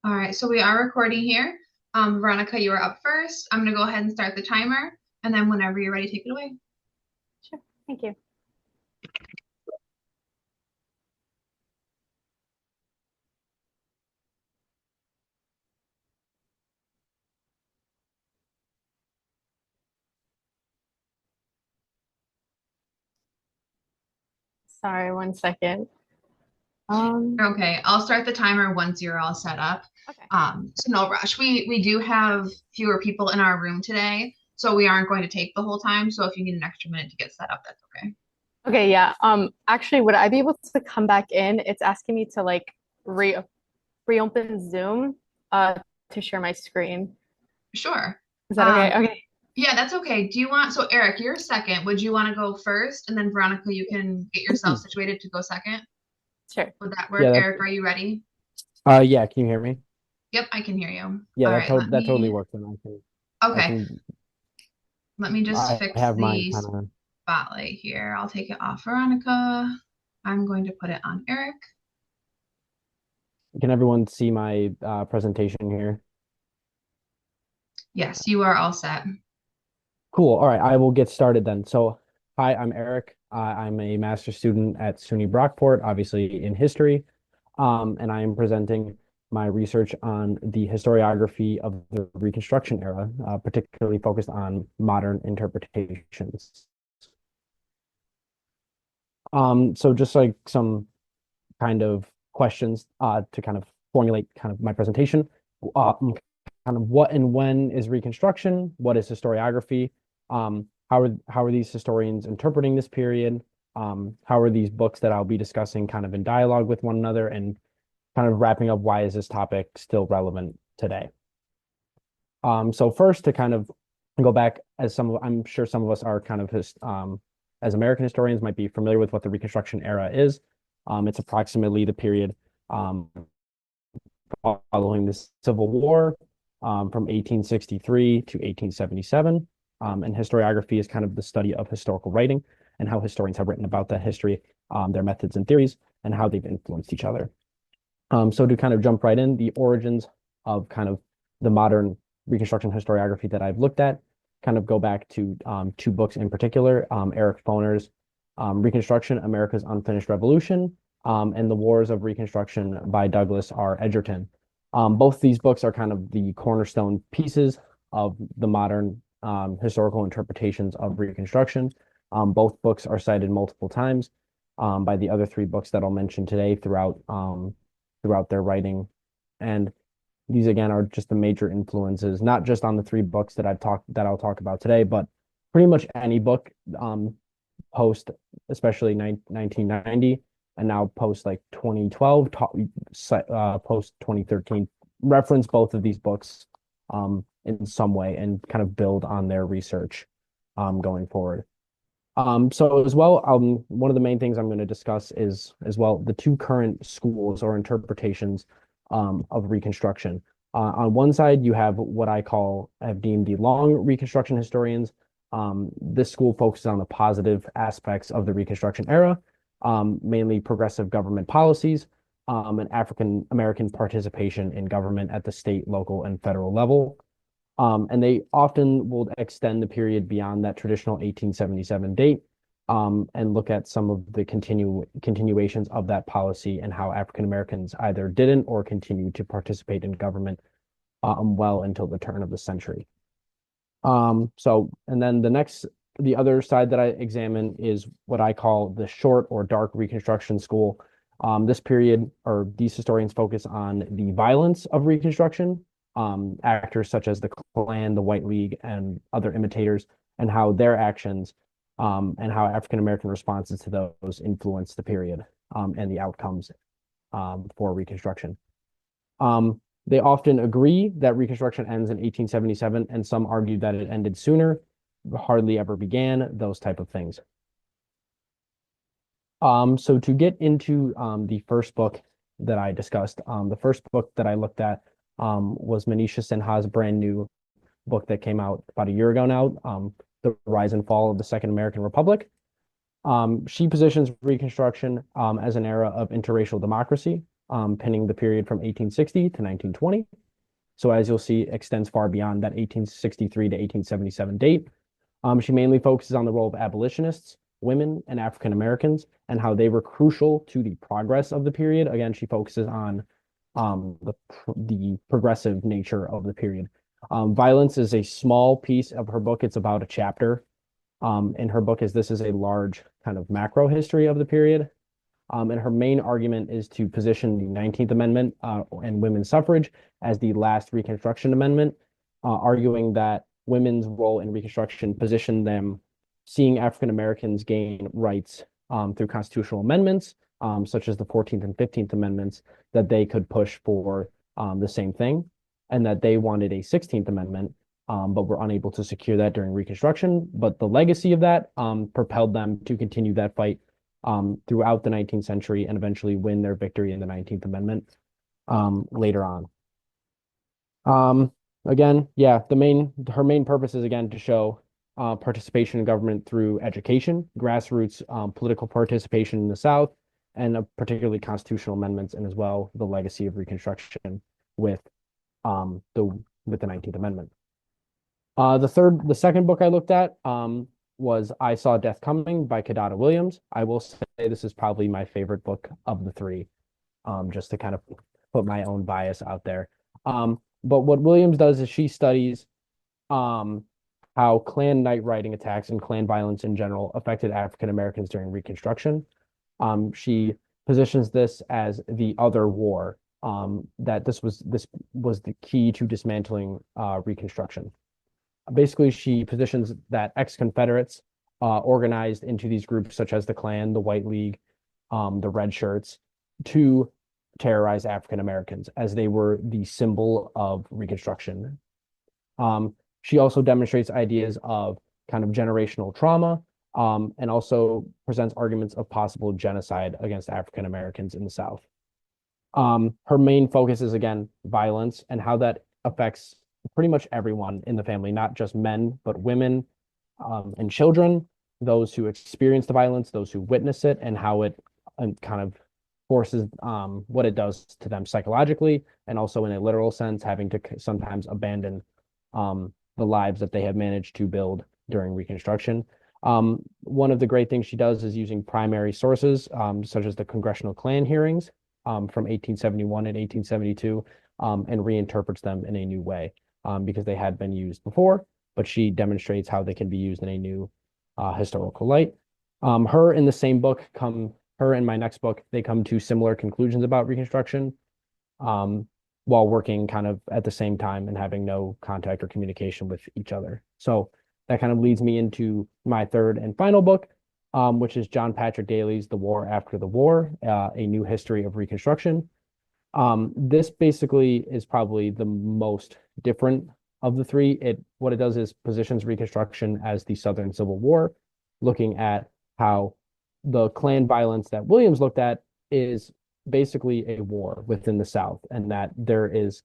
All right, so we are recording here. Veronica, you are up first. I'm gonna go ahead and start the timer, and then whenever you're ready, take it away. Sure. Thank you. Sorry, 1 second. Um, Okay, I'll start the timer once you're all set up. okay. So no rush. We do have fewer people in our room today, so we aren't going to take the whole time. So if you need an extra minute to get set up, that's okay. Okay, yeah. Actually, would I be able to come back in? It's asking me to like re reopen Zoom uh to share my screen. Sure. Is that okay? Um, Okay. yeah, that's okay. Do you want, so Eric, you're second. Would you want to go first? And then Veronica, you can get yourself situated to go second. Sure. Would that work? Yeah, Eric, are you ready? yeah, can you hear me? Yep, I can hear you. Yeah, All right, that totally works. And I okay, can, let me just I fix have mine the kind of, spotlight here. I'll take it off Veronica. I'm going to put it on Eric. can everyone see my presentation here? Yes, you are all set. Cool. All right, I will get started then. So, hi, I'm Eric. I'm a master's student at SUNY Brockport, obviously in history. And I am presenting my research on the historiography of the Reconstruction era, particularly focused on modern interpretations. So just like some kind of questions to kind of formulate kind of my presentation. Kind of what and when is Reconstruction? What is historiography? How are these historians interpreting this period? How are these books that I'll be discussing kind of in dialogue with one another? And kind of wrapping up, why is this topic still relevant today? So first, to kind of go back, I'm sure some of us are kind of as American historians might be familiar with what the Reconstruction era is. It's approximately the period following the Civil War, from 1863 to 1877. And historiography is kind of the study of historical writing and how historians have written about that history, their methods and theories, and how they've influenced each other. So to kind of jump right in, the origins of kind of the modern Reconstruction historiography that I've looked at kind of go back to two books in particular, Eric Foner's Reconstruction, America's Unfinished Revolution, and The Wars of Reconstruction by Douglas R. Edgerton. Both these books are kind of the cornerstone pieces of the modern historical interpretations of Reconstruction. Both books are cited multiple times by the other three books that I'll mention today throughout their writing. And these again are just the major influences, not just on the three books that I'll talk about today, but pretty much any book post, especially 1990, and now post like 2012, post 2013, reference both of these books in some way and kind of build on their research going forward. So as well, one of the main things I'm going to discuss is as well the two current schools or interpretations of Reconstruction. On one side, you have what have deemed the long Reconstruction historians. This school focuses on the positive aspects of the Reconstruction era, mainly progressive government policies, and African American participation in government at the state, local, and federal level. And they often will extend the period beyond that traditional 1877 date, and look at some of the continuations of that policy and how African Americans either didn't or continued to participate in government well until the turn of the century. And then the other side that I examine is what I call the short or dark Reconstruction school. This period, or these historians focus on the violence of Reconstruction, actors such as the Klan, the White League, and other imitators, and how their actions and how African American responses to those influence the period and the outcomes for Reconstruction. They often agree that Reconstruction ends in 1877, and some argue that it ended sooner, hardly ever began, those type of things. So to get into the first book that I discussed, the first book that I looked at was Manisha Sinha's brand new book that came out about a year ago now, The Rise and Fall of the Second American Republic. She positions Reconstruction as an era of interracial democracy, pinning the period from 1860 to 1920. So as you'll see, extends far beyond that 1863 to 1877 date. She mainly focuses on the role of abolitionists, women, and African Americans, and how they were crucial to the progress of the period. Again, she focuses on the progressive nature of the period. Violence is a small piece of her book. It's about a chapter in her book, as this is a large kind of macro history of the period. And her main argument is to position the 19th Amendment and women's suffrage as the last Reconstruction Amendment, arguing that women's role in Reconstruction positioned them seeing African Americans gain rights through constitutional amendments, such as the 14th and 15th Amendments, that they could push for the same thing, and that they wanted a 16th Amendment, but were unable to secure that during Reconstruction. But the legacy of that propelled them to continue that fight throughout the 19th century and eventually win their victory in the 19th Amendment later on. Again, yeah, her main purpose is again to show participation in government through education, grassroots political participation in the South, and particularly constitutional amendments, and as well the legacy of Reconstruction with the 19th Amendment. The second book I looked at was I Saw Death Coming by Kidada Williams. I will say this is probably my favorite book of the three, just to kind of put my own bias out there. But what Williams does is she studies how Klan night riding attacks and Klan violence in general affected African Americans during Reconstruction. She positions this as the other war, that this was the key to dismantling Reconstruction. Basically, she positions that ex-Confederates organized into these groups such as the Klan, the White League, the Red Shirts, to terrorize African Americans as they were the symbol of Reconstruction. She also demonstrates ideas of kind of generational trauma, and also presents arguments of possible genocide against African Americans in the South. Her main focus is, again, violence and how that affects pretty much everyone in the family, not just men, but women and children, those who experience the violence, those who witness it, and how it kind of forces what it does to them psychologically, and also in a literal sense, having to sometimes abandon the lives that they have managed to build during Reconstruction. One of the great things she does is using primary sources, such as the Congressional Klan hearings from 1871 and 1872, and reinterprets them in a new way, because they had been used before, but she demonstrates how they can be used in a new historical light. Her and my next book, they come to similar conclusions about Reconstruction, while working kind of at the same time and having no contact or communication with each other. So that kind of leads me into my third and final book, which is John Patrick Daly's The War After the War, A New History of Reconstruction. This basically is probably the most different of the three. What it does is positions Reconstruction as the Southern Civil War, looking at how the Klan violence that Williams looked at is basically a war within the South, and that there is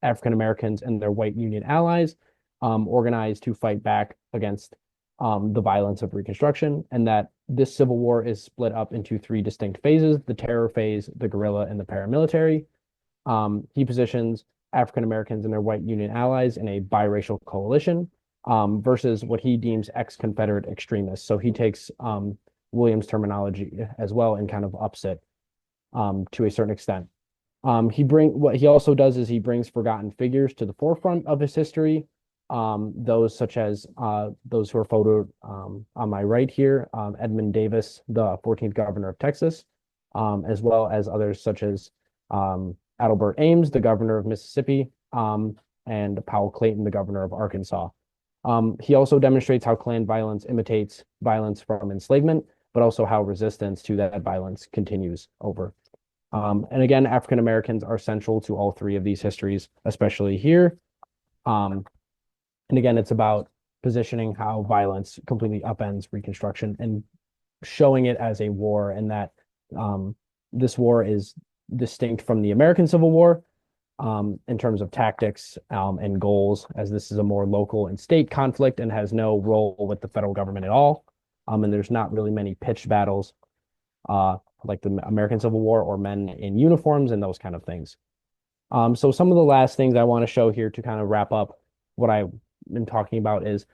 African Americans and their white Union allies organized to fight back against the violence of Reconstruction, and that this Civil War is split up into three distinct phases: the terror phase, the guerrilla, and the paramilitary. He positions African Americans and their white Union allies in a biracial coalition versus what he deems ex-Confederate extremists. So he takes Williams' terminology as well and kind of ups it to a certain extent. What he also does is he brings forgotten figures to the forefront of his history. Those such as those who are photoed on my right here, Edmund Davis, the 14th governor of Texas, as well as others such as Adelbert Ames, the governor of Mississippi, and Powell Clayton, the governor of Arkansas. He also demonstrates how Klan violence imitates violence from enslavement, but also how resistance to that violence continues over. And again, African Americans are central to all three of these histories, especially here. And again, it's about positioning how violence completely upends Reconstruction and showing it as a war, and that this war is distinct from the American Civil War in terms of tactics and goals, as this is a more local and state conflict and has no role with the federal government at all. And there's not really many pitched battles. like the American Civil War or men in uniforms and those kind of things. So some of the last things I want to show here to kind of wrap up what I've been talking about is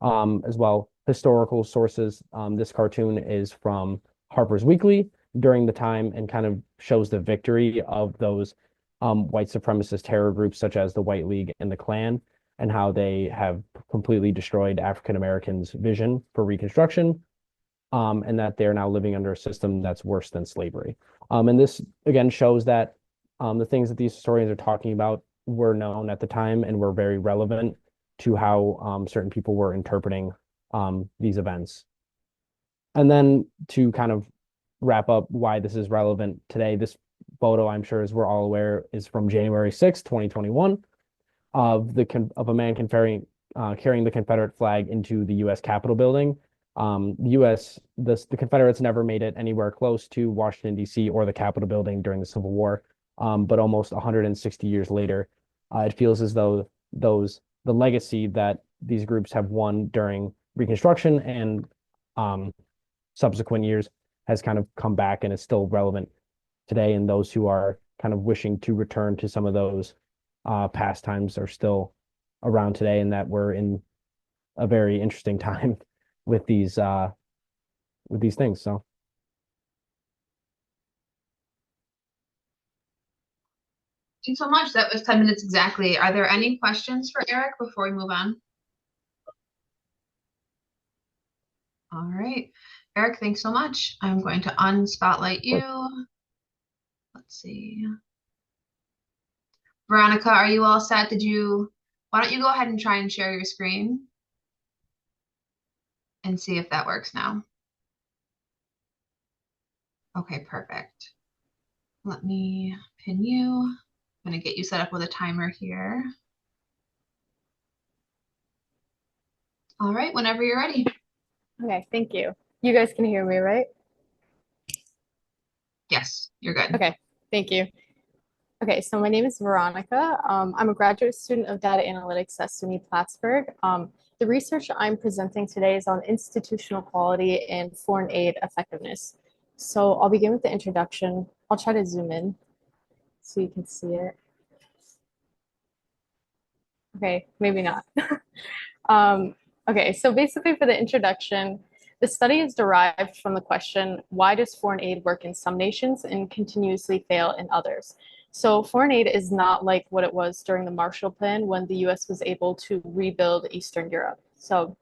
as well historical sources. This cartoon is from Harper's Weekly during the time and kind of shows the victory of those white supremacist terror groups such as the White League and the Klan, and how they have completely destroyed African Americans' vision for Reconstruction, and that they're now living under a system that's worse than slavery. And this again shows that the things that these historians are talking about were known at the time and were very relevant to how certain people were interpreting these events. And then to kind of wrap up why this is relevant today, this photo, I'm sure as we're all aware, is from January 6, 2021, of a man carrying the Confederate flag into the U.S. Capitol building. The Confederates never made it anywhere close to Washington, D.C. or the Capitol building during the Civil War. But almost 160 years later, it feels as though the legacy that these groups have won during Reconstruction and subsequent years has kind of come back and is still relevant today. And those who are kind of wishing to return to some of those pastimes are still around today, and that we're in a very interesting time with these things. So. Thank you so much. That was 10 minutes exactly. Are there any questions for Eric before we move on? All right. Eric, thanks so much. I'm going to unspotlight you. Let's see. Veronica, are you all set? Why don't you go ahead and try and share your screen and see if that works now? Okay, perfect. Let me pin you. I'm going to get you set up with a timer here. All right, whenever you're ready. Okay, thank you. You guys can hear me, right? Yes, you're good. Okay, thank you. Okay, so my name is Veronica. I'm a graduate student of data analytics at SUNY Plattsburgh. The research I'm presenting today is on institutional quality and foreign aid effectiveness. So I'll begin with the introduction. I'll try to zoom in so you can see it. Okay, maybe not. Okay, so basically for the introduction, the study is derived from the question, why does foreign aid work in some nations and continuously fail in others? So foreign aid is not like what it was during the Marshall Plan when the US was able to rebuild Eastern Europe. So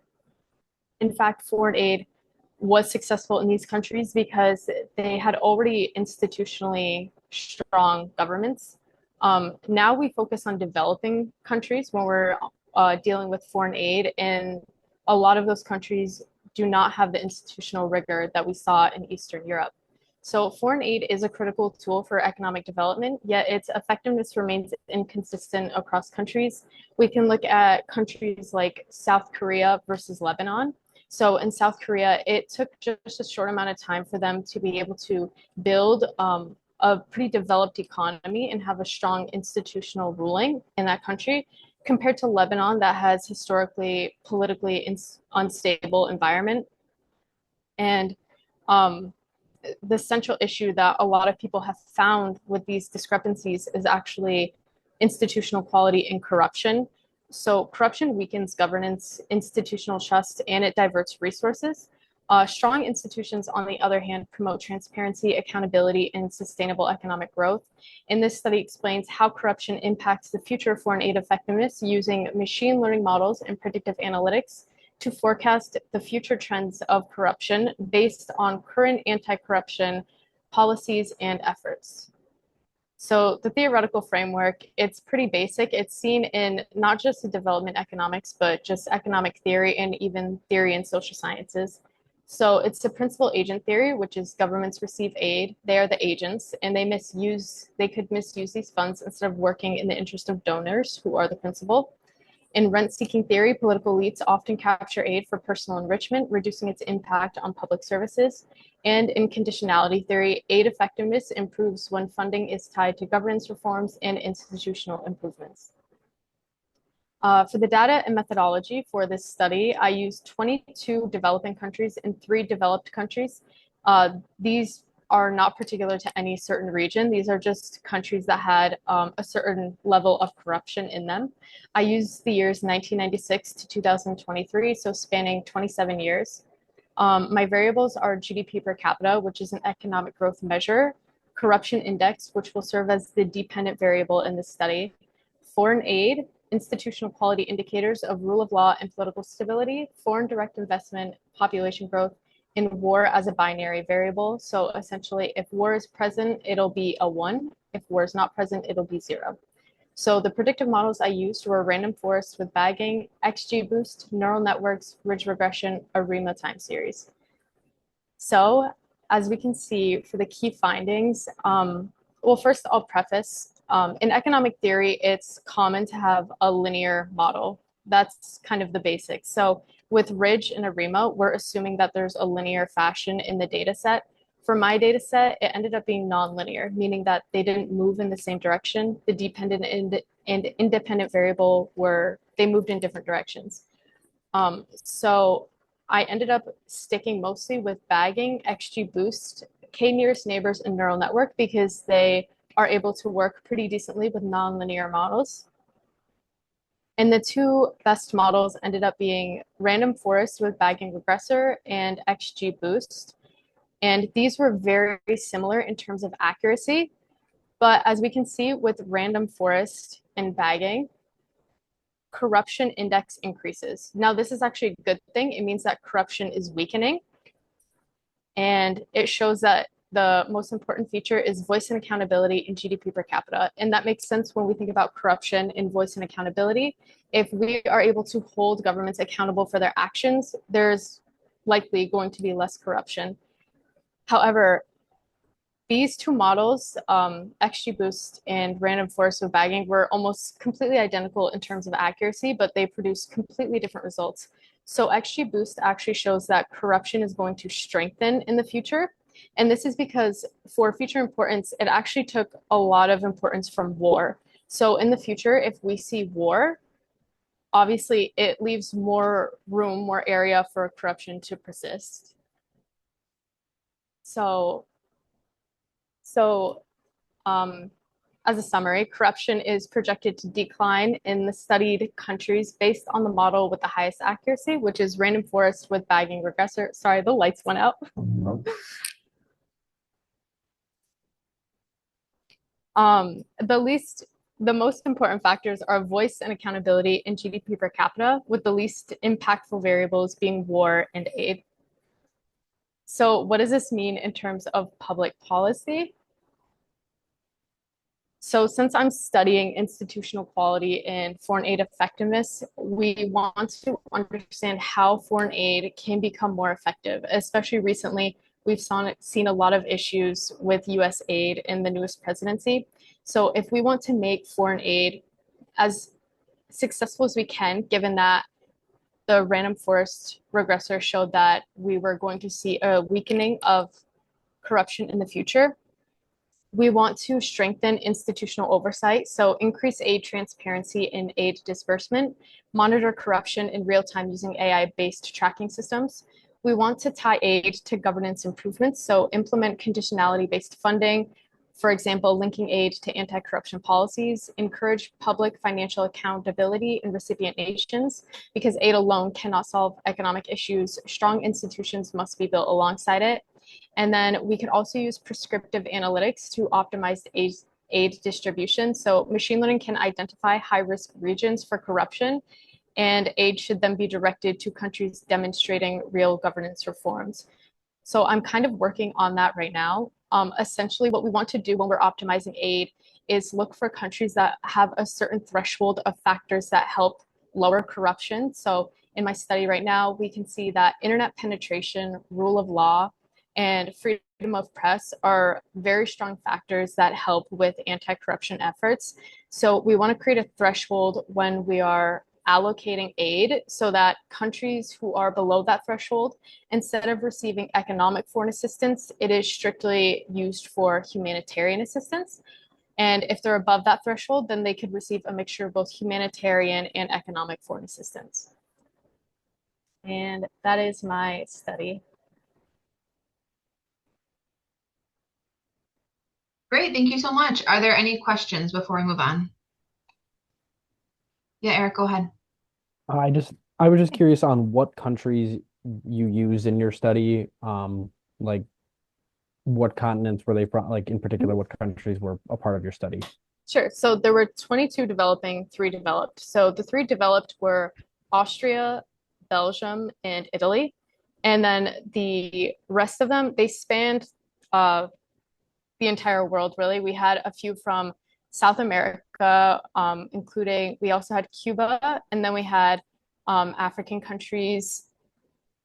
in fact, foreign aid was successful in these countries because they had already institutionally strong governments. Now we focus on developing countries when we're dealing with foreign aid, and a lot of those countries do not have the institutional rigor that we saw in Eastern Europe. So foreign aid is a critical tool for economic development, yet its effectiveness remains inconsistent across countries. We can look at countries like South Korea versus Lebanon. So in South Korea, it took just a short amount of time for them to be able to build a pretty developed economy and have a strong institutional ruling in that country, compared to Lebanon that has historically politically unstable environment. And the central issue that a lot of people have found with these discrepancies is actually institutional quality and corruption. So corruption weakens governance, institutional trust, and it diverts resources. Strong institutions, on the other hand, promote transparency, accountability, and sustainable economic growth. And this study explains how corruption impacts the future of foreign aid effectiveness using machine learning models and predictive analytics to forecast the future trends of corruption based on current anti-corruption policies and efforts. So the theoretical framework, it's pretty basic. It's seen in not just the development economics, but just economic theory and even theory in social sciences. So it's the principal agent theory, which is governments receive aid, they are the agents, and they could misuse these funds instead of working in the interest of donors, who are the principal. In rent-seeking theory, political elites often capture aid for personal enrichment, reducing its impact on public services. And in conditionality theory, aid effectiveness improves when funding is tied to governance reforms and institutional improvements. For the data and methodology for this study, I used 22 developing countries and 3 developed countries. These are not particular to any certain region. These are just countries that had a certain level of corruption in them. I used the years 1996 to 2023, so spanning 27 years. My variables are GDP per capita, which is an economic growth measure, corruption index, which will serve as the dependent variable in this study, foreign aid, institutional quality indicators of rule of law and political stability, foreign direct investment, population growth, and war as a binary variable. So essentially, if war is present, it'll be a 1. If war is not present, it'll be 0. So the predictive models I used were random forests with bagging, XGBoost, neural networks, ridge regression, ARIMA time series. So as we can see for the key findings, well, first I'll preface, in economic theory, it's common to have a linear model. That's kind of the basics. So with Ridge and ARIMA, we're assuming that there's a linear fashion in the data set. For my data set, it ended up being nonlinear, meaning that they didn't move in the same direction. The dependent and independent variable they moved in different directions. So I ended up sticking mostly with bagging, XGBoost, K-nearest neighbors, and neural network because they are able to work pretty decently with nonlinear models. And the two best models ended up being random forest with bagging regressor and XGBoost. And these were very similar in terms of accuracy. But as we can see with random forest and bagging, corruption index increases. Now, this is actually a good thing. It means that corruption is weakening. And it shows that the most important feature is voice and accountability in GDP per capita. And that makes sense when we think about corruption in voice and accountability. If we are able to hold governments accountable for their actions, there's likely going to be less corruption. However, these two models, XGBoost and random forest with bagging, were almost completely identical in terms of accuracy, but they produce completely different results. So XGBoost actually shows that corruption is going to strengthen in the future. And this is because for future importance, it actually took a lot of importance from war. So in the future, if we see war, obviously it leaves more room, more area for corruption to persist. As a summary, corruption is projected to decline in the studied countries based on the model with the highest accuracy, which is random forest with bagging regressor. Sorry, the lights went out. The most important factors are voice and accountability in GDP per capita, with the least impactful variables being war and aid. So what does this mean in terms of public policy? So since I'm studying institutional quality and foreign aid effectiveness, we want to understand how foreign aid can become more effective. Especially recently, we've seen a lot of issues with US aid in the newest presidency. So if we want to make foreign aid as successful as we can, given that the random forest regressor showed that we were going to see a weakening of corruption in the future, we want to strengthen institutional oversight, so increase aid transparency and aid disbursement, monitor corruption in real time using AI-based tracking systems. We want to tie aid to governance improvements, so implement conditionality-based funding, for example, linking aid to anti-corruption policies, encourage public financial accountability in recipient nations, because aid alone cannot solve economic issues. Strong institutions must be built alongside it. And then we could also use prescriptive analytics to optimize aid distribution. So machine learning can identify high-risk regions for corruption, and aid should then be directed to countries demonstrating real governance reforms. So I'm kind of working on that right now. Essentially, what we want to do when we're optimizing aid is look for countries that have a certain threshold of factors that help lower corruption. So in my study right now, we can see that internet penetration, rule of law, and freedom of press are very strong factors that help with anti-corruption efforts. So we want to create a threshold when we are allocating aid so that countries who are below that threshold, instead of receiving economic foreign assistance, it is strictly used for humanitarian assistance. And if they're above that threshold, then they could receive a mixture of both humanitarian and economic foreign assistance. And that is my study. Great. Thank you so much. Are there any questions before we move on? Yeah, Eric, go ahead. I was just curious on what countries you used in your study. Like what continents were they from? Like in particular, what countries were a part of your study? Sure. So there were 22 developing, three developed. So the three developed were Austria, Belgium, and Italy. And then the rest of them, they spanned the entire world, really. We had a few from South America, including, we also had Cuba, and then we had African countries,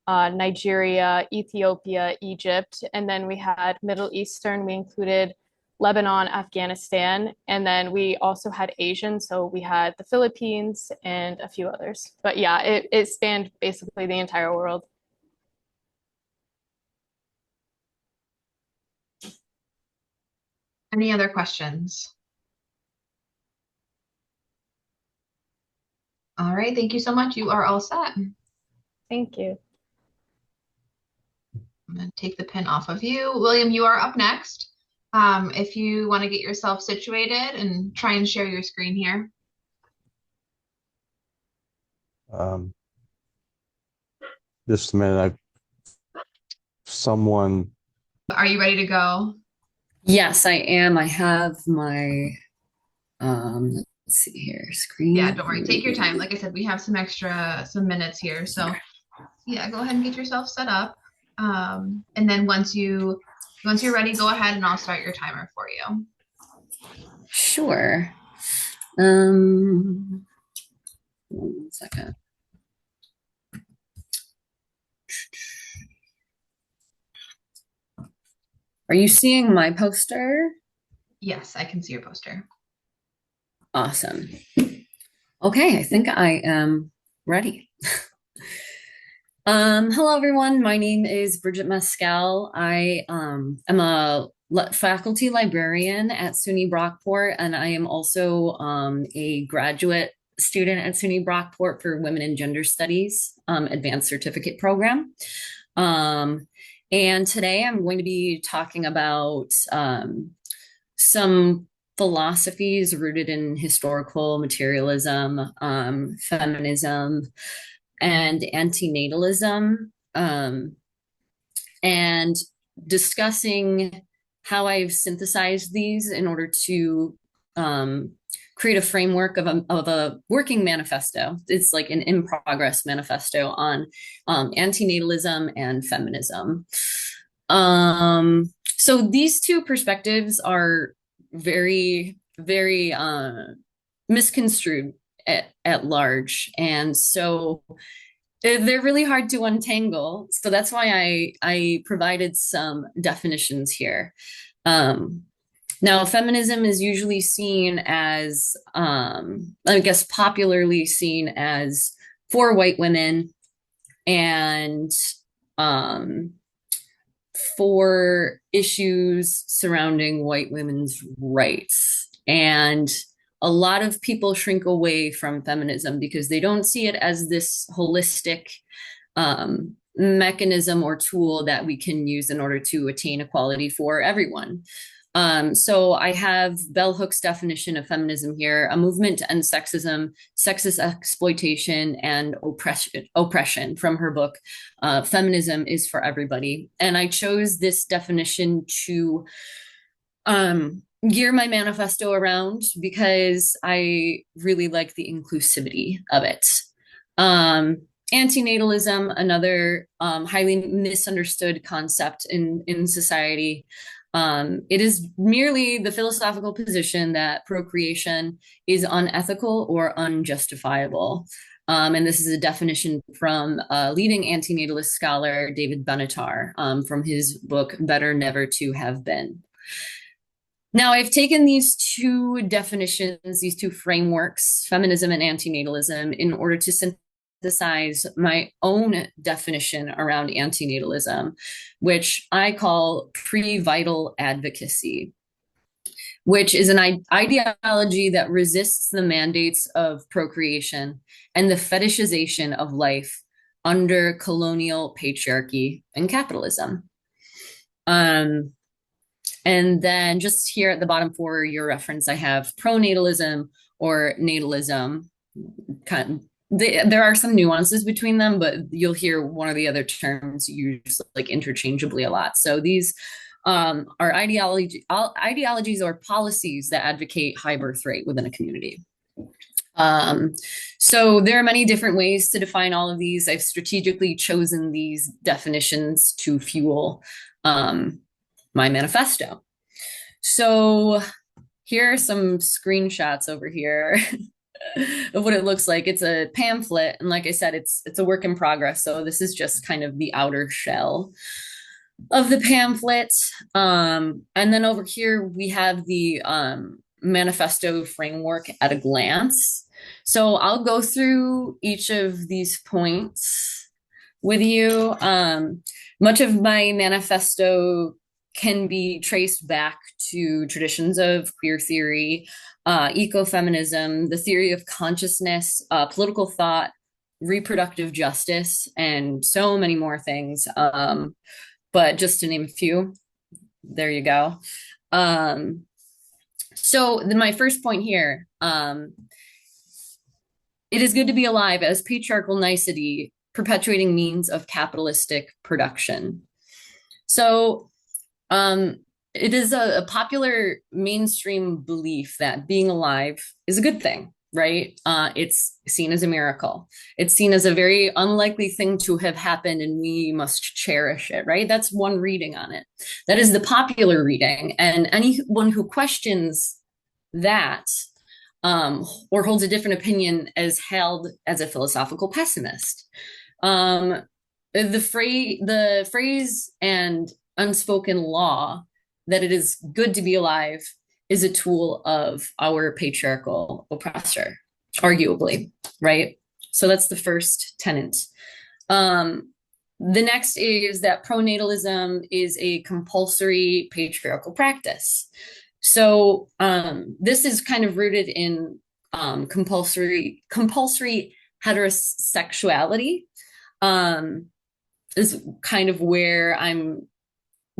Nigeria, Ethiopia, Egypt, and then we had Middle Eastern. We included Lebanon, Afghanistan, and then we also had Asian. So we had the Philippines and a few others. But yeah, it spanned basically the entire world. Any other questions? All right. Thank you so much. You are all set. Thank you. I'm going to take the pin off of you. William, you are up next. If you want to get yourself situated and try and share your screen here. Just a minute. Someone. Are you ready to go? Yes, I am. I have my, let's see here, screen. Yeah, don't worry. Take your time. Like I said, we have some minutes here. So yeah, go ahead and get yourself set up. And then once you're ready, go ahead and I'll start your timer for you. Sure. 1 second. Are you seeing my poster? Yes, I can see your poster. Awesome. Okay, I think I am ready. Hello everyone. My name is Bridget Mescal. I am a faculty librarian at SUNY Brockport, and I am also a graduate student at SUNY Brockport for Women and Gender Studies Advanced Certificate Program. And today I'm going to be talking about some philosophies rooted in historical materialism, feminism, and antinatalism, and discussing how I've synthesized these in order to create a framework of a working manifesto. It's like an in-progress manifesto on antinatalism and feminism. So these two perspectives are very, very misconstrued at large. And so they're really hard to untangle. So that's why I provided some definitions here. Now, feminism is usually seen as, I guess, popularly seen as for white women and for issues surrounding white women's rights. And a lot of people shrink away from feminism because they don't see it as this holistic mechanism or tool that we can use in order to attain equality for everyone. So I have Bell Hook's definition of feminism here: a movement to end sexism, sexist exploitation, and oppression from her book, Feminism is for Everybody. And I chose this definition to gear my manifesto around because I really like the inclusivity of it. Antinatalism, another highly misunderstood concept in society. It is merely the philosophical position that procreation is unethical or unjustifiable. And this is a definition from leading antinatalist scholar David Benatar from his book, Better Never to Have Been. Now, I've taken these two definitions, these two frameworks, feminism and antinatalism, in order to synthesize my own definition around antinatalism, which I call prevital advocacy, which is an ideology that resists the mandates of procreation and the fetishization of life under colonial patriarchy and capitalism. And then just here at the bottom for your reference, I have pronatalism or natalism. There are some nuances between them, but you'll hear one or the other terms used like interchangeably a lot. So these are ideologies or policies that advocate high birth rate within a community. So there are many different ways to define all of these. I've strategically chosen these definitions to fuel my manifesto. So here are some screenshots over here of what it looks like. It's a pamphlet, and like I said, it's a work in progress. So this is just kind of the outer shell of the pamphlet. And then over here we have the manifesto framework at a glance. So I'll go through each of these points with you. Much of my manifesto can be traced back to traditions of queer theory, ecofeminism, the theory of consciousness, political thought, reproductive justice, and so many more things. But just to name a few, there you go. So then my first point here, it is good to be alive as patriarchal nicety, perpetuating means of capitalistic production. So it is a popular mainstream belief that being alive is a good thing, right? It's seen as a miracle. It's seen as a very unlikely thing to have happened, and we must cherish it, right? That's one reading on it. That is the popular reading. And anyone who questions that or holds a different opinion is hailed as a philosophical pessimist. The phrase and unspoken law that it is good to be alive is a tool of our patriarchal oppressor, arguably, right? So that's the first tenet. The next is that pronatalism is a compulsory patriarchal practice. So this is kind of rooted in compulsory heterosexuality, is kind of where I'm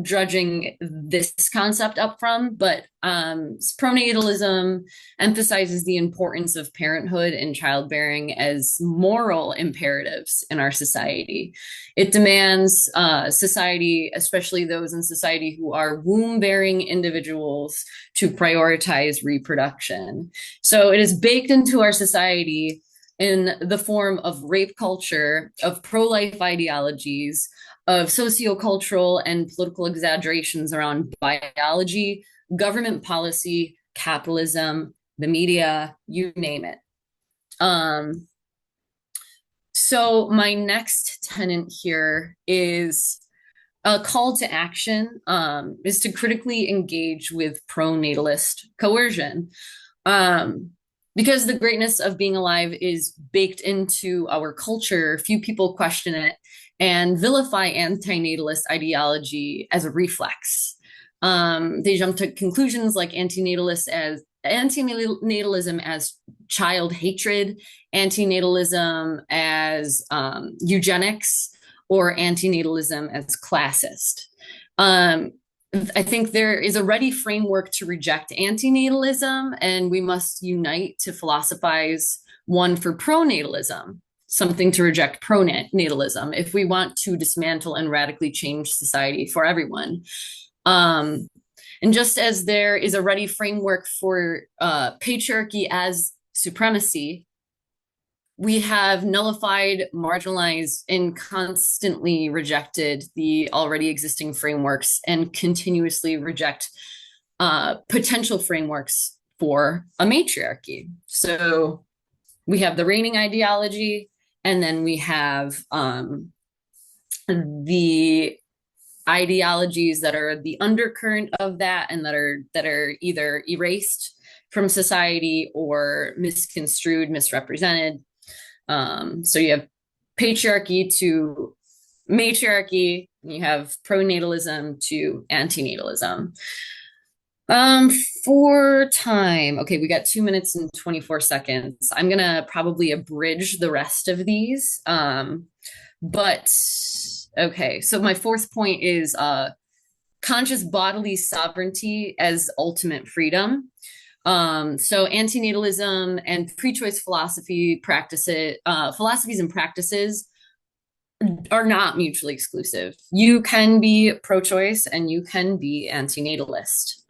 judging this concept up from, but pronatalism emphasizes the importance of parenthood and childbearing as moral imperatives in our society. It demands society, especially those in society who are womb-bearing individuals, to prioritize reproduction. So it is baked into our society in the form of rape culture, of pro-life ideologies, of sociocultural and political exaggerations around biology, government policy, capitalism, the media, you name it. So my next tenet here is a call to action, is to critically engage with pro-natalist coercion. Because the greatness of being alive is baked into our culture, few people question it and vilify antinatalist ideology as a reflex. They jump to conclusions like antinatalism as child hatred, antinatalism as eugenics, or antinatalism as classist. I think there is a ready framework to reject antinatalism, and we must unite to philosophize one for pronatalism, something to reject pronatalism if we want to dismantle and radically change society for everyone. And just as there is a ready framework for patriarchy as supremacy, we have nullified, marginalized, and constantly rejected the already existing frameworks and continuously reject potential frameworks for a matriarchy. So we have the reigning ideology, and then we have the ideologies that are the undercurrent of that and that are either erased from society or misconstrued, misrepresented. So you have patriarchy to matriarchy, and you have pronatalism to antinatalism. For time, okay, we got 2 minutes and 24 seconds. I'm gonna probably abridge the rest of these. But okay, so my fourth point is conscious bodily sovereignty as ultimate freedom. So antinatalism and pre-choice philosophies and practices are not mutually exclusive. You can be pro-choice and you can be antinatalist.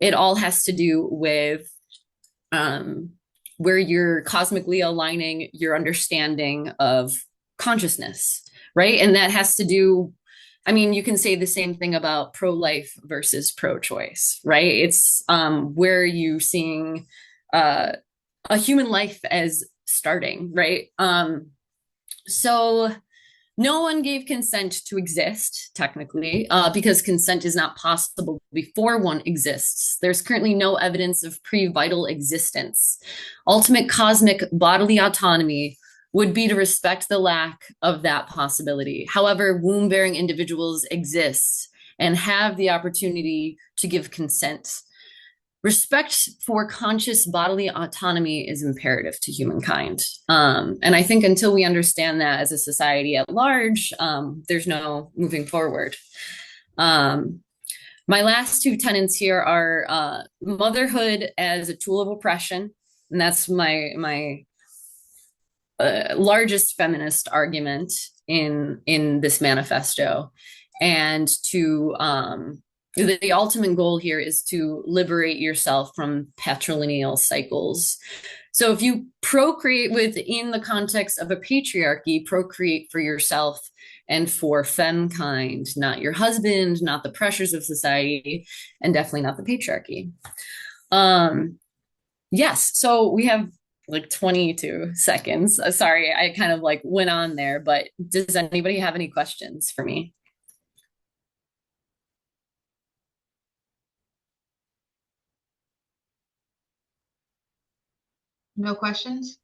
It all has to do with where you're cosmically aligning your understanding of consciousness, right? And that has to do, I mean, you can say the same thing about pro-life versus pro-choice, right? It's where you seeing a human life as starting, right? So no one gave consent to exist, technically, because consent is not possible before one exists. There's currently no evidence of pre-vital existence. Ultimate cosmic bodily autonomy would be to respect the lack of that possibility. However, womb-bearing individuals exist and have the opportunity to give consent. Respect for conscious bodily autonomy is imperative to humankind. And I think until we understand that as a society at large, there's no moving forward. My last two tenets here are motherhood as a tool of oppression. And that's my largest feminist argument in this manifesto. And to the ultimate goal here is to liberate yourself from patrilineal cycles. So if you procreate within the context of a patriarchy, procreate for yourself and for femkind, not your husband, not the pressures of society, and definitely not the patriarchy. Yes, so we have like 22 seconds. Sorry, I kind of like went on there, but does anybody have any questions for me? No questions?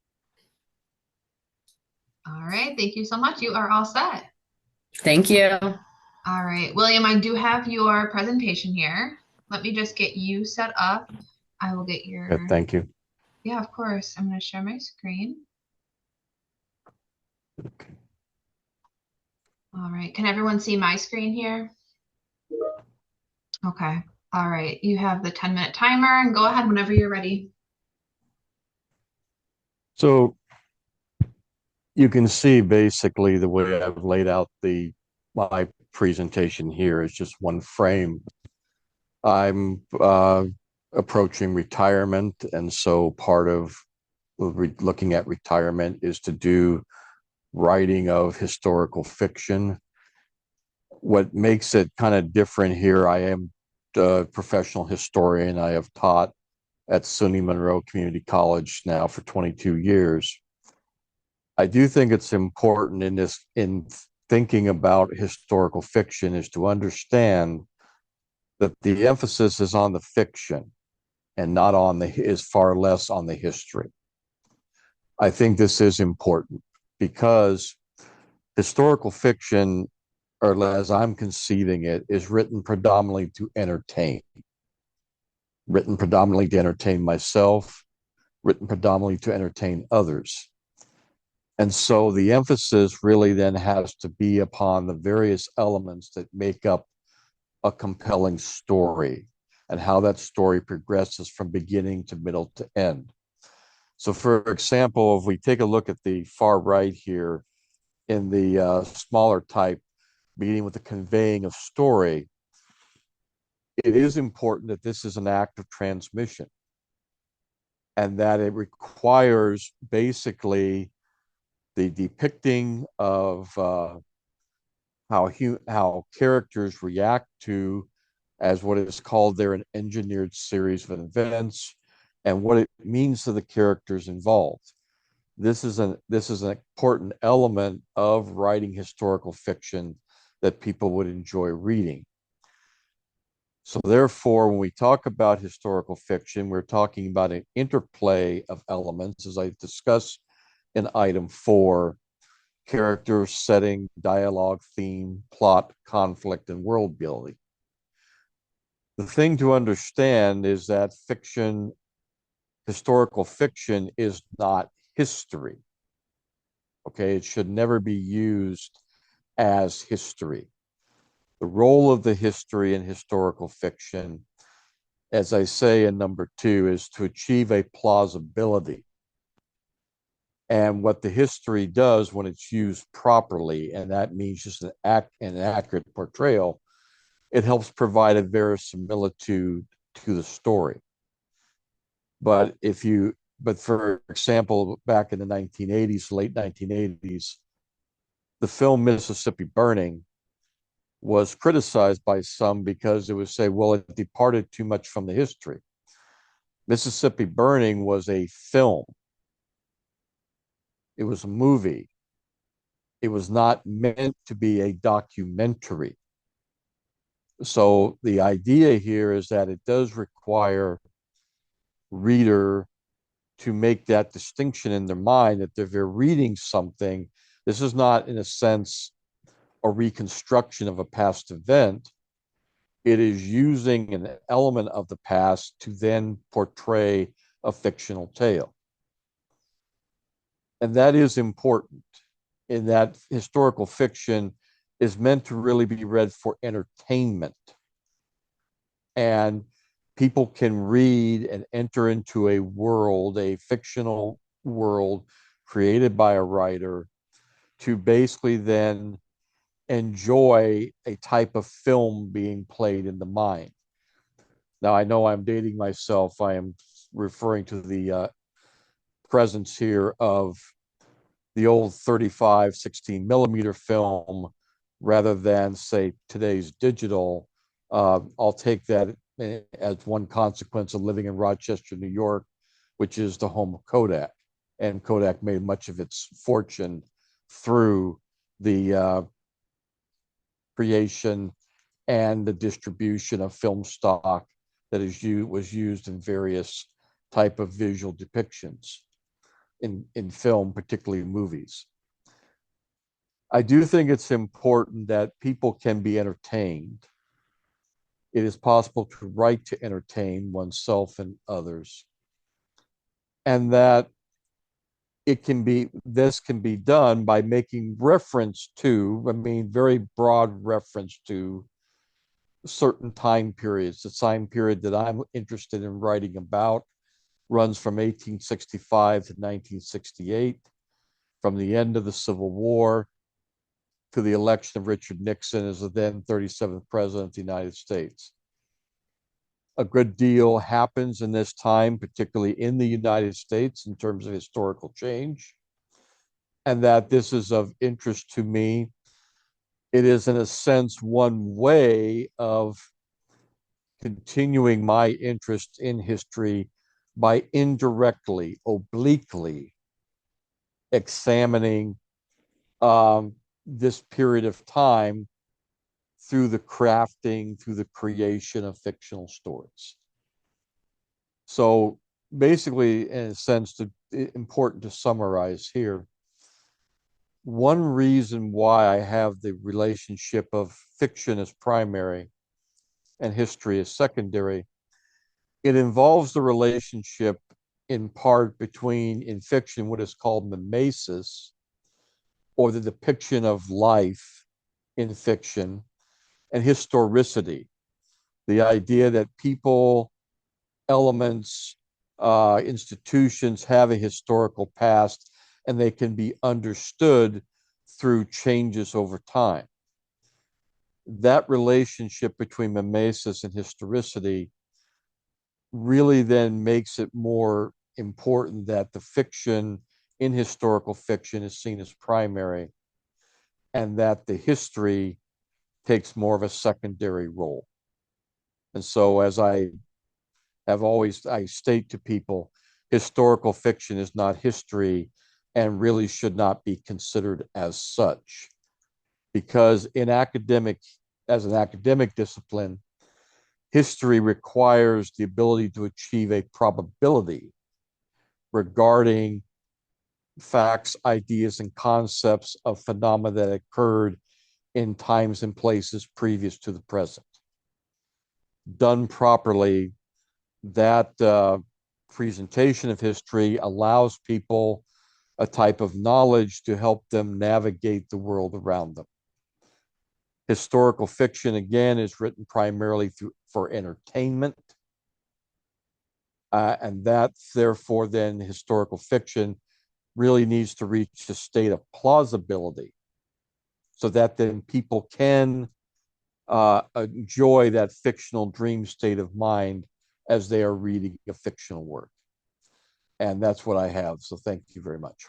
All right, thank you so much. You are all set. Thank you. All right, William, I do have your presentation here. Let me just get you set up. I will get your... Yeah, thank you. Yeah, of course. I'm going to share my screen. Okay. All right, can everyone see my screen here? Okay, all right. You have the 10-minute timer and go ahead whenever you're ready. So you can see basically the way I've laid out my presentation here is just one frame. I'm approaching retirement, and so part of looking at retirement is to do writing of historical fiction. What makes it kind of different here, I am a professional historian. I have taught at SUNY Monroe Community College now for 22 years. I do think it's important in thinking about historical fiction is to understand that the emphasis is on the fiction and not on is far less on the history. I think this is important because historical fiction, or as I'm conceiving it, is written predominantly to entertain. Written predominantly to entertain myself, written predominantly to entertain others. And so the emphasis really then has to be upon the various elements that make up a compelling story and how that story progresses from beginning to middle to end. So for example, if we take a look at the far right here in the smaller type, beginning with the conveying of story, it is important that this is an act of transmission and that it requires basically the depicting of how characters react to, as what is called there, an engineered series of events, and what it means to the characters involved. This is an important element of writing historical fiction that people would enjoy reading. So therefore, when we talk about historical fiction, we're talking about an interplay of elements, as I discussed in item 4, character, setting, dialogue, theme, plot, conflict, and world building. The thing to understand is that historical fiction is not history. Okay, it should never be used as history. The role of the history in historical fiction, as I say in number 2, is to achieve a plausibility. And what the history does when it's used properly, and that means just an accurate portrayal, it helps provide a verisimilitude to the story. But for example, back in the 1980s, late 1980s, the film Mississippi Burning was criticized by some because it would say, well, it departed too much from the history. Mississippi Burning was a film. It was a movie. It was not meant to be a documentary. So the idea here is that it does require reader to make that distinction in their mind, that if they're reading something, this is not, in a sense, a reconstruction of a past event. It is using an element of the past to then portray a fictional tale. And that is important, in that historical fiction is meant to really be read for entertainment. And people can read and enter into a world, a fictional world created by a writer, to basically then enjoy a type of film being played in the mind. Now, I know I'm dating myself. I am referring to the presence here of the old 35, 16 millimeter film rather than, say, today's digital. I'll take that as one consequence of living in Rochester, New York, which is the home of Kodak. And Kodak made much of its fortune through the creation and the distribution of film stock that was used in various type of visual depictions in film, particularly movies. I do think it's important that people can be entertained. It is possible to write to entertain oneself and others, and that this can be done by making reference to, very broad reference to certain time periods. The time period that I'm interested in writing about runs from 1865 to 1968, from the end of the Civil War to the election of Richard Nixon as the then 37th president of the United States. A good deal happens in this time, particularly in the United States, in terms of historical change, and that this is of interest to me. It is, in a sense, one way of continuing my interest in history by indirectly, obliquely examining this period of time through the crafting, through the creation of fictional stories. So basically, in a sense, important to summarize here, one reason why I have the relationship of fiction as primary and history as secondary, it involves the relationship in part between, in fiction, what is called mimesis, or the depiction of life in fiction, and historicity, the idea that people, elements, institutions have a historical past and they can be understood through changes over time. That relationship between mimesis and historicity really then makes it more important that the fiction in historical fiction is seen as primary, and that the history takes more of a secondary role. And so, as I state to people, historical fiction is not history and really should not be considered as such. Because as an academic discipline, history requires the ability to achieve a probability regarding facts, ideas, and concepts of phenomena that occurred in times and places previous to the present. Done properly, that presentation of history allows people a type of knowledge to help them navigate the world around them. Historical fiction, again, is written primarily for entertainment. And that, therefore, then historical fiction really needs to reach the state of plausibility so that then people can enjoy that fictional dream state of mind as they are reading a fictional work. And that's what I have. So thank you very much.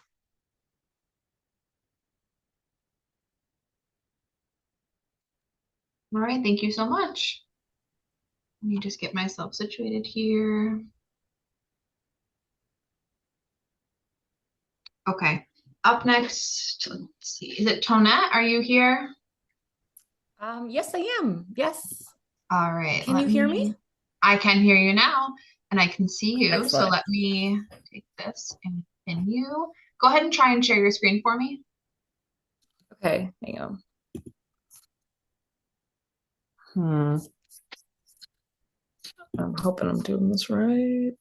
All right, thank you so much. Let me just get myself situated here. Okay, up next, let's see, is it Tonette? Are you here? Yes, I am. Yes. All right. Can you hear me? I can hear you now, and I can see you. Excellent. So let me take this and pin you. Go ahead and try and share your screen for me. Okay, hang on. I'm hoping I'm doing this right.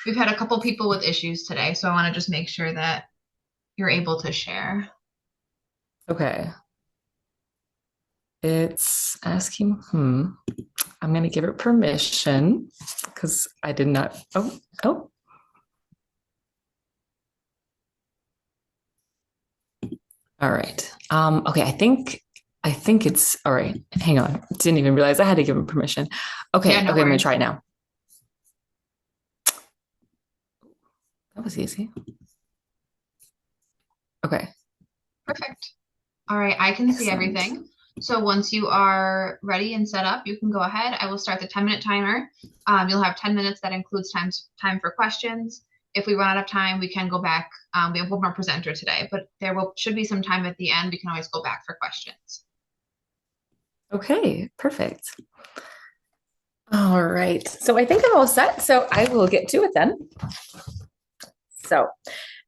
We've had a couple people with issues today, so I want to just make sure that you're able to share. Okay. It's asking, I'm going to give it permission because I did not, oh. All right. Okay, I think it's, all right, hang on. Didn't even realize I had to give him permission. Okay, Yeah, no okay, I'm going worries. to try it now. That was easy. Okay. Perfect. All right, I can see Excellent. everything. So once you are ready and set up, you can go ahead. I will start the 10-minute timer. You'll have 10 minutes. That includes time for questions. If we run out of time, we can go back. We have one more presenter today, but there should be some time at the end. We can always go back for questions. Okay, perfect. All right. So I think I'm all set. So I will get to it then. So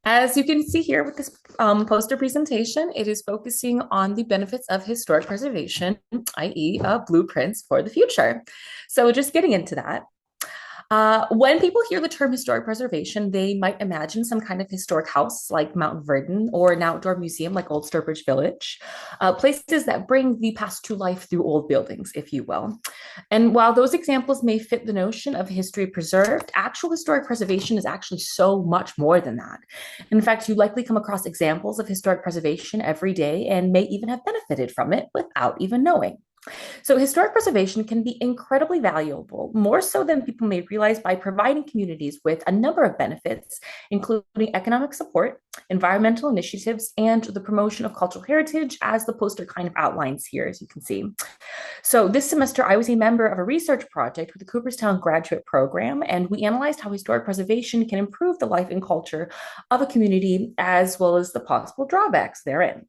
as you can see here with this poster presentation, it is focusing on the benefits of historic preservation, i.e. blueprints for the future. So just getting into that. When people hear the term historic preservation, they might imagine some kind of historic house like Mount Vernon or an outdoor museum like Old Sturbridge Village, places that bring the past to life through old buildings, if you will. And while those examples may fit the notion of history preserved, actual historic preservation is actually so much more than that. In fact, you likely come across examples of historic preservation every day and may even have benefited from it without even knowing. So historic preservation can be incredibly valuable, more so than people may realize, by providing communities with a number of benefits, including economic support, environmental initiatives, and the promotion of cultural heritage, as the poster kind of outlines here, as you can see. So this semester, I was a member of a research project with the Cooperstown Graduate Program, and we analyzed how historic preservation can improve the life and culture of a community, as well as the possible drawbacks therein.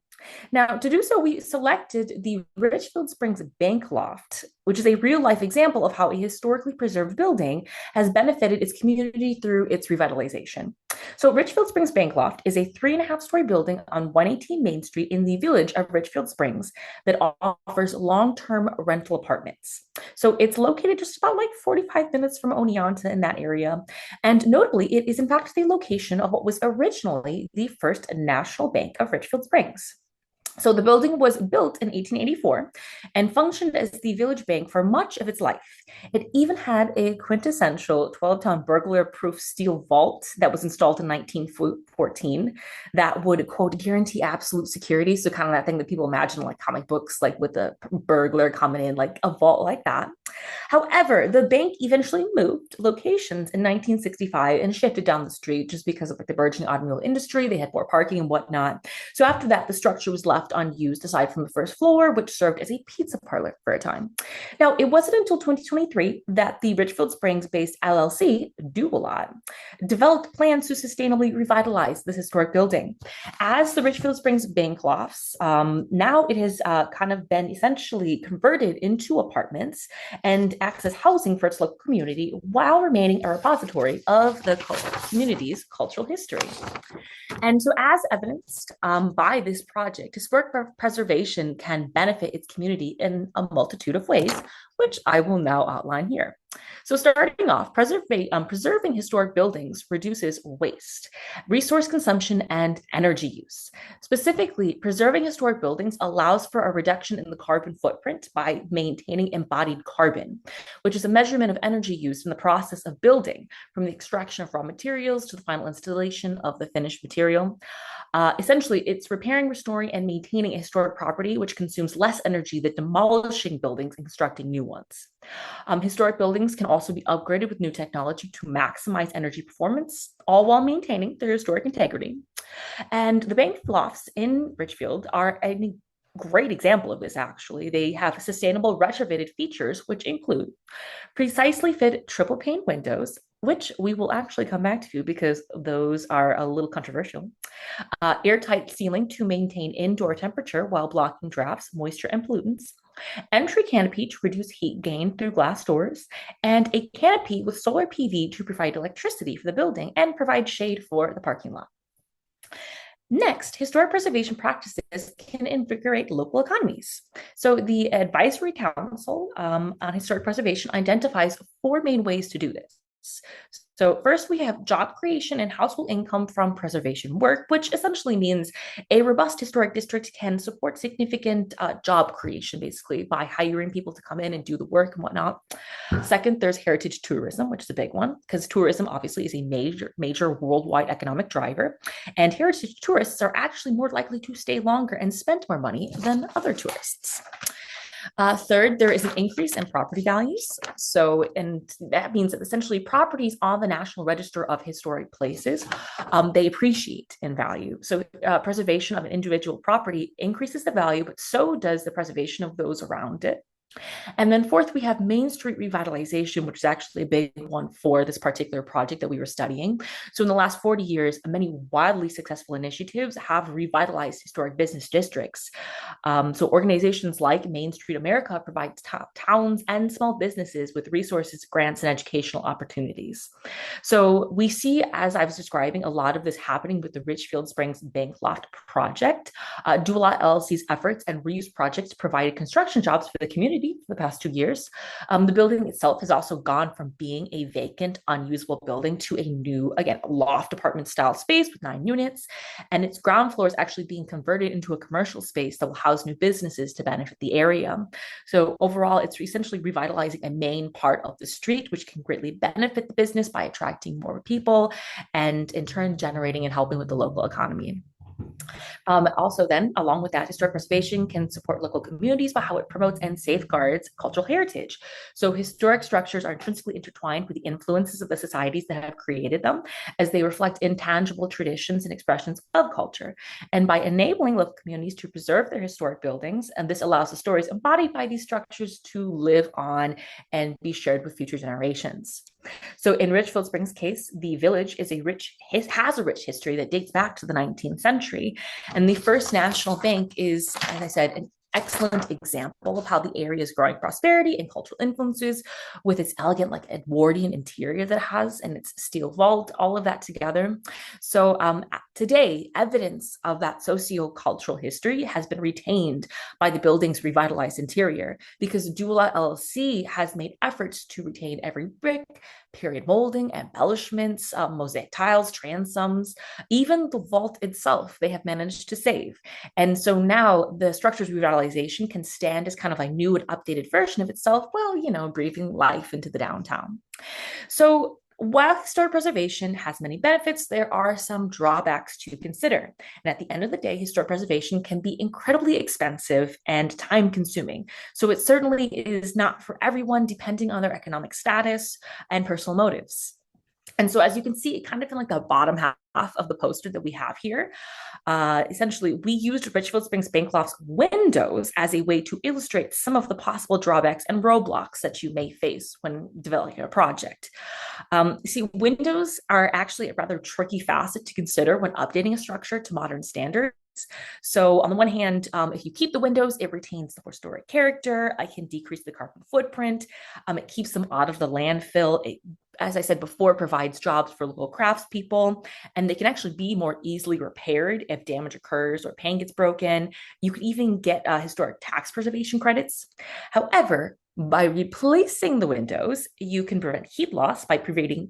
Now, to do so, we selected the Richfield Springs Bank Loft, which is a real-life example of how a historically preserved building has benefited its community through its revitalization. So Richfield Springs Bank Loft is a 3.5-story building on 118 Main Street in the village of Richfield Springs that offers long-term rental apartments. So it's located just about like 45 minutes from Oneonta in that area. And notably, it is in fact the location of what was originally the first National Bank of Richfield Springs. So the building was built in 1884 and functioned as the village bank for much of its life. It even had a quintessential 12-ton burglar-proof steel vault that was installed in 1914 that would, quote, guarantee absolute security. So kind of that thing that people imagine like comic books, like with a burglar coming in, like a vault like that. However, the bank eventually moved locations in 1965 and shifted down the street just because of like the burgeoning automobile industry. They had more parking and whatnot. So after that, the structure was left unused aside from the first floor, which served as a pizza parlor for a time. Now, it wasn't until 2023 that the Richfield Springs-based LLC, Do-A-Lot, developed plans to sustainably revitalize this historic building. As the Richfield Springs Bank Lofts, now it has kind of been essentially converted into apartments and acts as housing for its local community while remaining a repository of the community's cultural history. And so as evidenced by this project, historic preservation can benefit its community in a multitude of ways, which I will now outline here. So starting off, preserving historic buildings reduces waste, resource consumption, and energy use. Specifically, preserving historic buildings allows for a reduction in the carbon footprint by maintaining embodied carbon, which is a measurement of energy used in the process of building, from the extraction of raw materials to the final installation of the finished material. Essentially, it's repairing, restoring, and maintaining a historic property, which consumes less energy than demolishing buildings and constructing new ones. Historic buildings can also be upgraded with new technology to maximize energy performance, all while maintaining their historic integrity. And the bank lofts in Richfield are a great example of this, actually. They have sustainable retrofitted features, which include precisely fit triple pane windows, which we will actually come back to because those are a little controversial. Airtight ceiling to maintain indoor temperature while blocking drafts, moisture, and pollutants. Entry canopy to reduce heat gain through glass doors, and a canopy with solar PV to provide electricity for the building and provide shade for the parking lot. Next, historic preservation practices can invigorate local economies. So the Advisory Council on Historic Preservation identifies 4 main ways to do this. So first, we have job creation and household income from preservation work, which essentially means a robust historic district can support significant job creation, basically, by hiring people to come in and do the work and whatnot. Second, there's heritage tourism, which is a big one, because tourism obviously is a major worldwide economic driver. And heritage tourists are actually more likely to stay longer and spend more money than other tourists. Third, there is an increase in property values. And that means that essentially properties on the National Register of Historic Places, they appreciate in value. So preservation of an individual property increases the value, but so does the preservation of those around it. And then fourth, we have Main Street revitalization, which is actually a big one for this particular project that we were studying. So in the last 40 years, many wildly successful initiatives have revitalized historic business districts. So organizations like Main Street America provide towns and small businesses with resources, grants, and educational opportunities. So we see, as I was describing, a lot of this happening with the Richfield Springs Bank Loft project. Dula LLC's efforts and reuse projects provided construction jobs for the community for the past 2 years. The building itself has also gone from being a vacant, unusable building to a new, again, loft apartment style space with 9 units. And its ground floor is actually being converted into a commercial space that will house new businesses to benefit the area. So overall, it's essentially revitalizing a main part of the street, which can greatly benefit the business by attracting more people and in turn generating and helping with the local economy. Also then, along with that, historic preservation can support local communities by how it promotes and safeguards cultural heritage. So historic structures are intrinsically intertwined with the influences of the societies that have created them, as they reflect intangible traditions and expressions of culture. And by enabling local communities to preserve their historic buildings, and this allows the stories embodied by these structures to live on and be shared with future generations. So in Richfield Springs' case, the village has a rich history that dates back to the 19th century. And the First National Bank is, as I said, an excellent example of how the area is growing prosperity and cultural influences with its elegant, like Edwardian interior that it has and its steel vault, all of that together. So today, evidence of that socio-cultural history has been retained by the building's revitalized interior because Dula LLC has made efforts to retain every brick, period molding, embellishments, mosaic tiles, transoms, even the vault itself, they have managed to save. And so now the structure's revitalization can stand as kind of a new and updated version of itself, well, breathing life into the downtown. So while historic preservation has many benefits, there are some drawbacks to consider. And at the end of the day, historic preservation can be incredibly expensive and time consuming. So it certainly is not for everyone, depending on their economic status and personal motives. And so as you can see, kind of in like the bottom half of the poster that we have here, essentially we used Richfield Springs Bank Loft's windows as a way to illustrate some of the possible drawbacks and roadblocks that you may face when developing a project. See, windows are actually a rather tricky facet to consider when updating a structure to modern standards. So on the one hand, if you keep the windows, it retains the historic character. It can decrease the carbon footprint. It keeps them out of the landfill. It, as I said before, provides jobs for local craftspeople, and they can actually be more easily repaired if damage occurs or paint gets broken. You could even get historic tax preservation credits. However, By replacing the windows, you can prevent heat loss by providing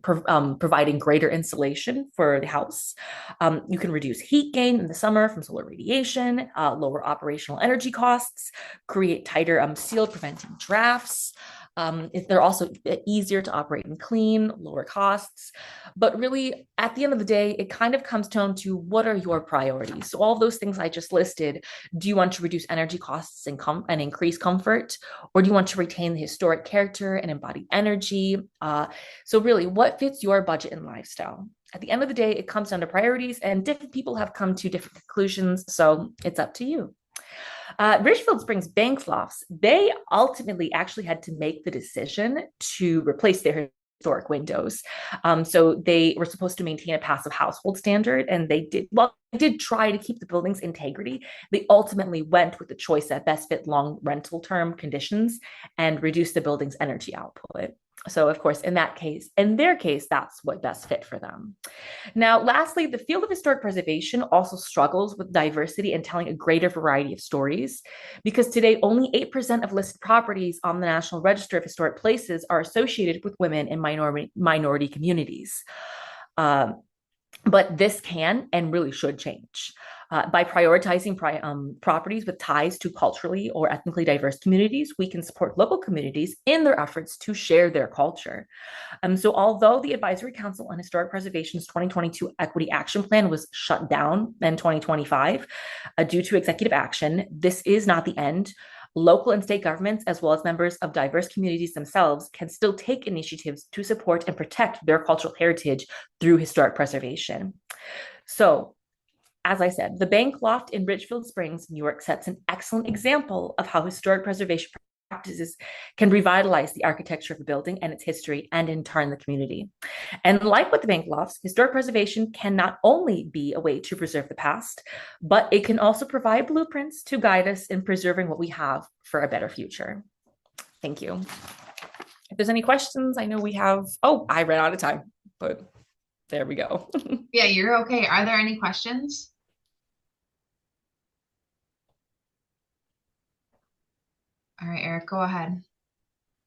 greater insulation for the house. You can reduce heat gain in the summer from solar radiation, lower operational energy costs, create tighter seal, preventing drafts. If they're also easier to operate and clean, lower costs. But really, at the end of the day, it kind of comes down to what are your priorities. So all those things I just listed, do you want to reduce energy costs and increase comfort? Or do you want to retain the historic character and embodied energy? So really, what fits your budget and lifestyle? At the end of the day, it comes down to priorities, and different people have come to different conclusions. So it's up to you. Richfield Springs Bank Lofts, they ultimately actually had to make the decision to replace their historic windows. So they were supposed to maintain a passive household standard, and they did, well, they did try to keep the building's integrity. They ultimately went with the choice that best fit long rental term conditions and reduce the building's energy output. So, of course, in their case, that's what best fit for them. Now, lastly, the field of historic preservation also struggles with diversity and telling a greater variety of stories, because today only 8% of listed properties on the National Register of Historic Places are associated with women and minority communities. But this can and really should change. By prioritizing properties with ties to culturally or ethnically diverse communities, we can support local communities in their efforts to share their culture. So although the Advisory Council on Historic Preservation's 2022 Equity Action Plan was shut down in 2025 due to executive action, this is not the end. Local and state governments, as well as members of diverse communities themselves, can still take initiatives to support and protect their cultural heritage through historic preservation. So, as I said, the Bank Loft in Richfield Springs, New York, sets an excellent example of how historic preservation practices can revitalize the architecture of a building and its history, and in turn, the community. And like with the Bank Lofts, historic preservation can not only be a way to preserve the past, but it can also provide blueprints to guide us in preserving what we have for a better future. Thank you. If there's any questions, I know we have, I ran out of time, but there we go. Yeah, you're okay. Are there any questions? All right, Eric, go ahead.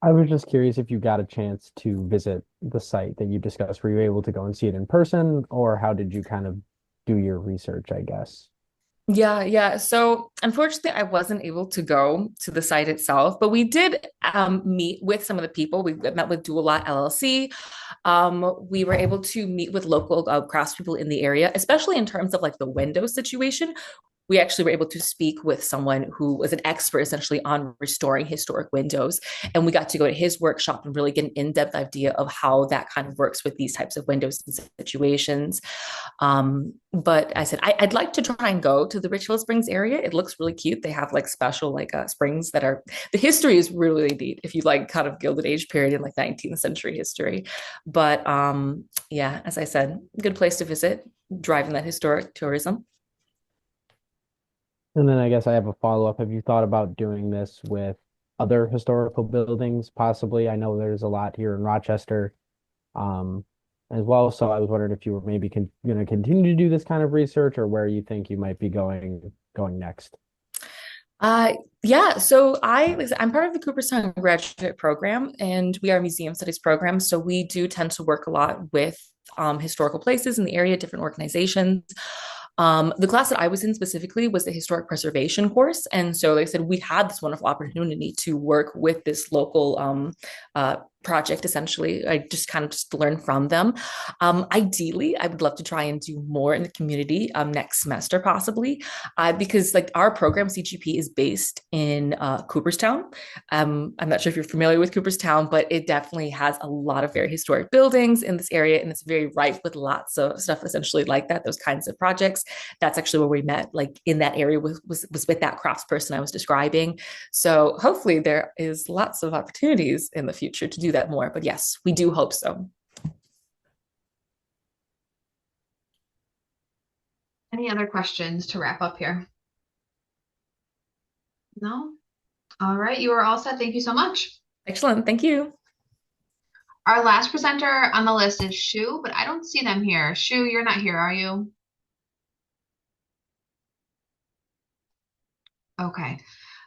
I was just curious if you got a chance to visit the site that you discussed. Were you able to go and see it in person, or how did you kind of do your research, I guess? Yeah. So unfortunately, I wasn't able to go to the site itself, but we did meet with some of the people. We met with Do a Lot LLC. We were able to meet with local craftspeople in the area, especially in terms of like the window situation. We actually were able to speak with someone who was an expert essentially on restoring historic windows. And we got to go to his workshop and really get an in-depth idea of how that kind of works with these types of windows and situations. But I said, I'd like to try and go to the Richfield Springs area. It looks really cute. They have like special springs that are, the history is really neat if you like kind of Gilded Age period and like 19th century history. But yeah, as I said, good place to visit, driving that historic tourism. And then I guess I have a follow-up. Have you thought about doing this with other historical buildings, possibly? I know there's a lot here in Rochester, as well. So I was wondering if you were maybe going to continue to do this kind of research, or where you think you might be going next. Yeah, so I'm part of the Cooperstown graduate program, and we are a museum studies program. So we do tend to work a lot with historical places in the area, different organizations. The class that I was in specifically was the historic preservation course. And so, like I said, we had this wonderful opportunity to work with this local project. Essentially, I just kind of just learn from them. Ideally, I would love to try and do more in the community next semester, possibly, because like our program CGP is based in Cooperstown. I'm not sure if you're familiar with Cooperstown, but it definitely has a lot of very historic buildings in this area, and it's very ripe with lots of stuff essentially like that, those kinds of projects. That's actually where we met, like in that area was with that craftsperson I was describing. So hopefully there is lots of opportunities in the future to do that more. But yes, we do hope so. Any other questions to wrap up here? No? All right, you are all set. Thank you so much. Excellent. Thank you. Our last presenter on the list is Shu, but I don't see them here. Shu, you're not here, are you? Okay.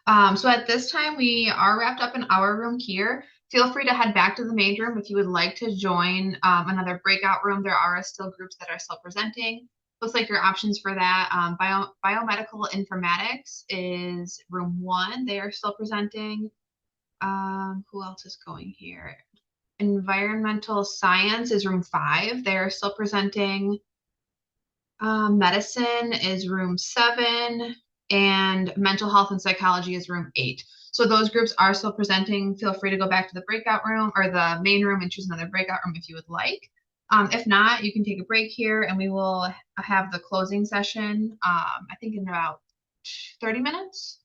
So at this time, we are wrapped up in our room here. Feel free to head back to the main room if you would like to join another breakout room. There are still groups that are still presenting. Looks like your options for that. Biomedical informatics is room 1. They are still presenting. Who else is going here? Environmental science is room 5. They're still presenting. Medicine is room 7, and mental health and psychology is room 8. So those groups are still presenting. Feel free to go back to the breakout room or the main room and choose another breakout room if you would like. If not, you can take a break here and we will have the closing session, I think in about 30 minutes.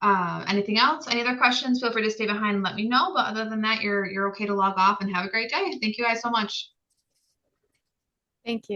Anything else? Any other questions? Feel free to stay behind and let me know. But other than that, you're okay to log off and have a great day. Thank you guys so much. Thank you.